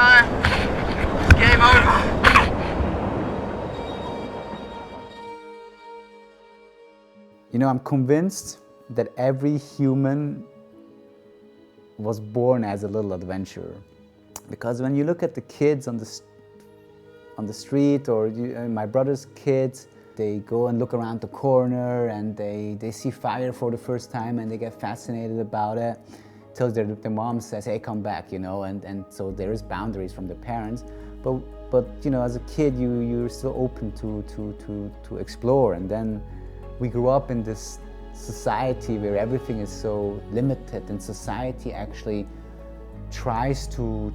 time. It's game over. You know, I'm convinced that every human was born as a little adventurer. Because when you look at the kids on the street, or my brother's kids, they go and look around the corner and they see fire for the first time and they get fascinated about it till their mom says, hey, come back, you know, and so there is boundaries from the parents. But you know, as a kid, you're still open to explore. And then we grew up in this society where everything is so limited, and society actually tries to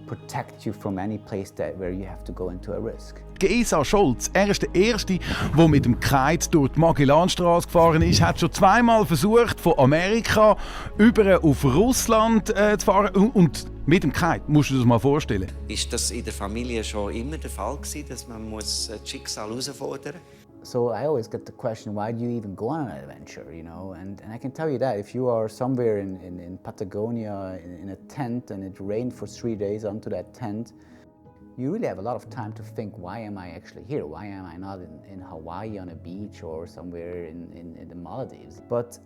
protect you from any place where you have to go into a risk. Geza Scholtz, ist der Erste, der mit dem Kite durch die Magellanstraße gefahren ist, hat schon zweimal versucht, von Amerika über auf Russland zu fahren. Und mit dem Kite, musst du dir das mal vorstellen. Ist das in der Familie schon immer der Fall gewesen, dass man das Schicksal herausfordern muss? So I always get the question, why do you even go on an adventure, you know? And I can tell you that if you are somewhere in Patagonia in a tent and it rained for 3 days onto that tent, you really have a lot of time to think, why am I actually here? Why am I not in Hawaii on a beach or somewhere in the Maldives? But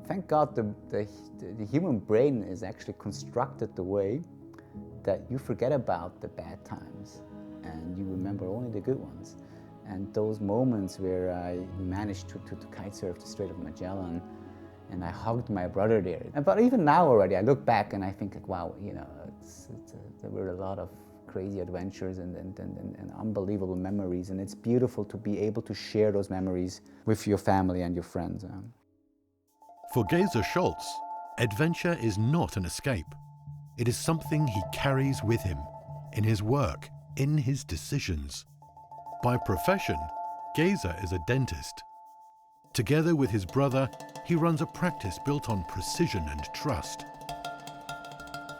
thank God the human brain is actually constructed the way that you forget about the bad times and you remember only the good ones. And those moments where I managed to kitesurf the Strait of Magellan and I hugged my brother there. But even now already, I look back and I think, like, wow, you know, there were a lot of crazy adventures and unbelievable memories, and it's beautiful to be able to share those memories with your family and your friends. For Geza Scholtz, adventure is not an escape. It is something he carries with him, in his work, in his decisions. By profession, Geza is a dentist. Together with his brother, he runs a practice built on precision and trust.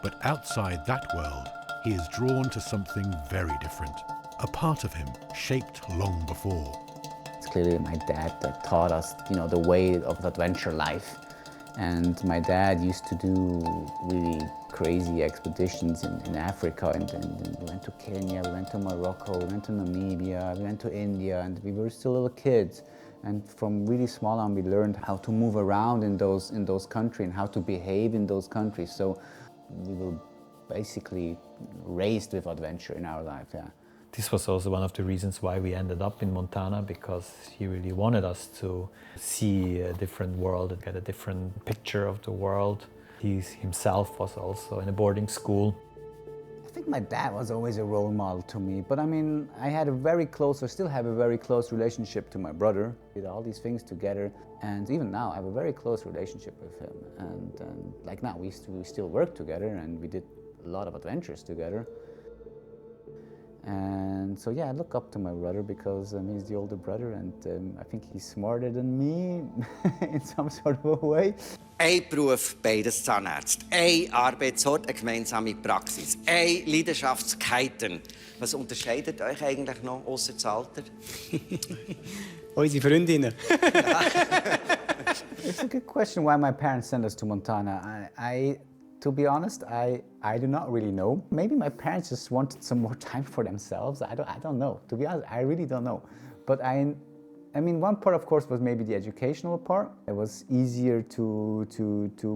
But outside that world, he is drawn to something very different, a part of him shaped long before. It's clearly my dad that taught us, you know, the way of adventure life. And my dad used to do really crazy expeditions in Africa, and we went to Kenya, we went to Morocco, we went to Namibia, we went to India, and we were still little kids. And from really small on, we learned how to move around in those countries and how to behave in those countries. So we were basically raised with adventure in our life, yeah. This was also one of the reasons why we ended up in Montana, because he really wanted us to see a different world and get a different picture of the world. He himself was also in a boarding school. I think my dad was always a role model to me, but I mean, I had a very close, or still have a very close relationship to my brother. We did all these things together, and even now I have a very close relationship with him. And like now, we still work together, and we did a lot of adventures together. And so yeah, I look up to my brother because he's the older brother, and I think he's smarter than me in some sort of a way. Ein Beruf, beides Zahnärzte. Ein Arbeitsort, eine gemeinsame Praxis. Eine Leidenschaft, das Kiten. Was unterscheidet euch eigentlich noch, ausser das Alter? Unsere Freundinnen. It's a good question why my parents sent us to Montana. To be honest, I do not really know. Maybe my parents just wanted some more time for themselves. I don't know. To be honest, I really don't know. But I mean, one part, of course, was maybe the educational part. It was easier to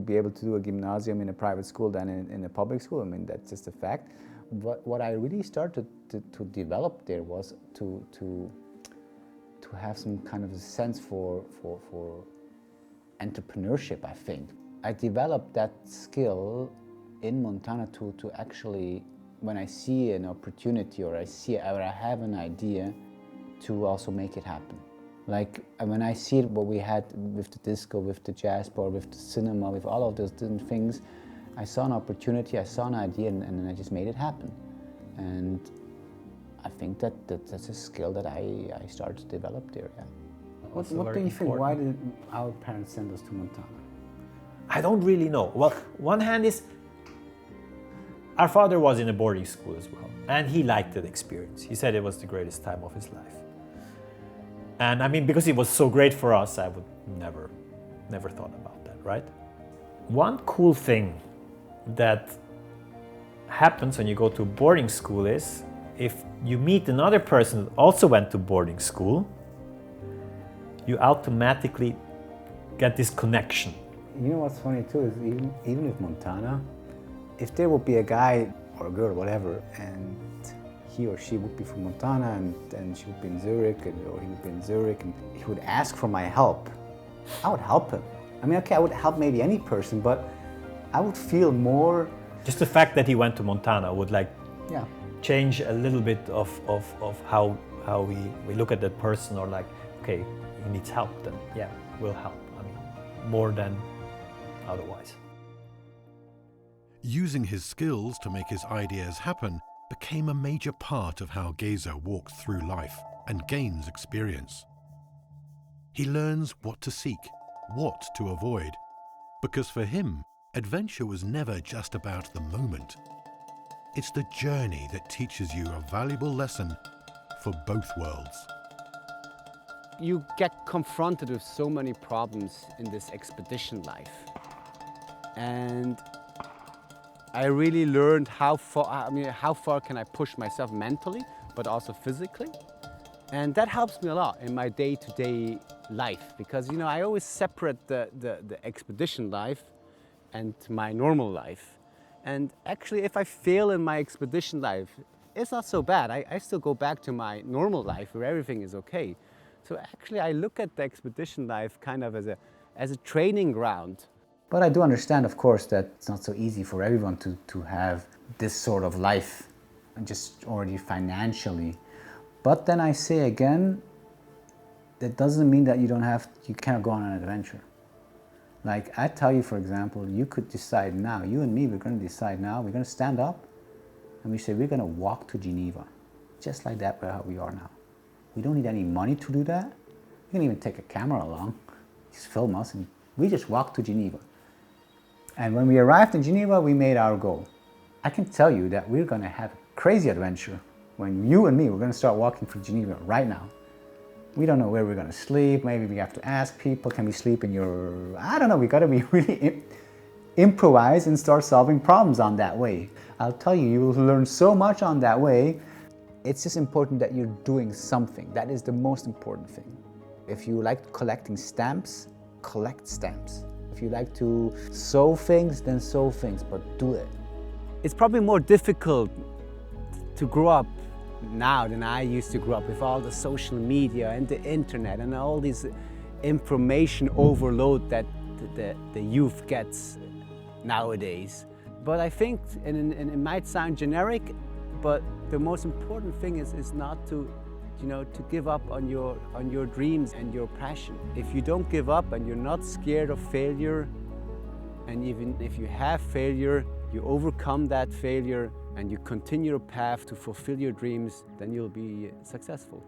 be able to do a gymnasium in a private school than in a public school. I mean, that's just a fact. But what I really started to develop there was to have some kind of a sense for entrepreneurship, I think. I developed that skill in Montana to actually, when I see an opportunity or I have an idea, to also make it happen. Like when I see what we had with the disco, with the jazz bar, with the cinema, with all of those different things, I saw an opportunity, I saw an idea, and then I just made it happen. And I think that's a skill that I started to develop there. Yeah. What do you think? Why did our parents send us to Montana? I don't really know. Well, one hand is, our father was in a boarding school as well, and he liked the experience. He said it was the greatest time of his life. And I mean, because it was so great for us, I would never thought about that, right? One cool thing that happens when you go to boarding school is, if you meet another person that also went to boarding school, you automatically get this connection. You know what's funny too is even with Montana, if there would be a guy or a girl or whatever, and he or she would be from Montana and she would be in Zurich, or he would be in Zurich, and he would ask for my help, I would help him. I mean, okay, I would help maybe any person, but I would feel more. Just the fact that he went to Montana would Yeah. change a little bit of how we look at that person, or like, okay, he needs help, then yeah, we'll help. I mean, more than otherwise. Using his skills to make his ideas happen became a major part of how Geza walks through life and gains experience. He learns what to seek, what to avoid, because for him, adventure was never just about the moment. It's the journey that teaches you a valuable lesson for both worlds. You get confronted with so many problems in this expedition life. And I really learned how far can I push myself mentally, but also physically. And that helps me a lot in my day-to-day life, because I always separate the expedition life and my normal life. And actually, if I fail in my expedition life, it's not so bad. I still go back to my normal life where everything is okay. So actually, I look at the expedition life kind of as a training ground. But I do understand, of course, that it's not so easy for everyone to have this sort of life, just already financially. But then I say again, that doesn't mean that you cannot go on an adventure. Like I tell you, for example, you could decide now, you and me, we're going to decide now, we're going to stand up and we say we're going to walk to Geneva, just like that, where we are now. We don't need any money to do that. We can even take a camera along, just film us, and we just walk to Geneva. And when we arrived in Geneva, we made our goal. I can tell you that we're going to have a crazy adventure when you and me, we're going to start walking through Geneva right now. We don't know where we're going to sleep. Maybe we have to ask people, can we sleep in your... I don't know, we got to be really improvise and start solving problems on that way. I'll tell you, you will learn so much on that way. It's just important that you're doing something. That is the most important thing. If you like collecting stamps, collect stamps. If you like to sew things, then sew things, but do it. It's probably more difficult to grow up now than I used to grow up, with all the social media and the internet and all this information overload that the youth gets nowadays. But I think, and it might sound generic, but the most important thing is not to give up on your dreams and your passion. If you don't give up and you're not scared of failure, and even if you have failure, you overcome that failure and you continue your path to fulfill your dreams, then you'll be successful.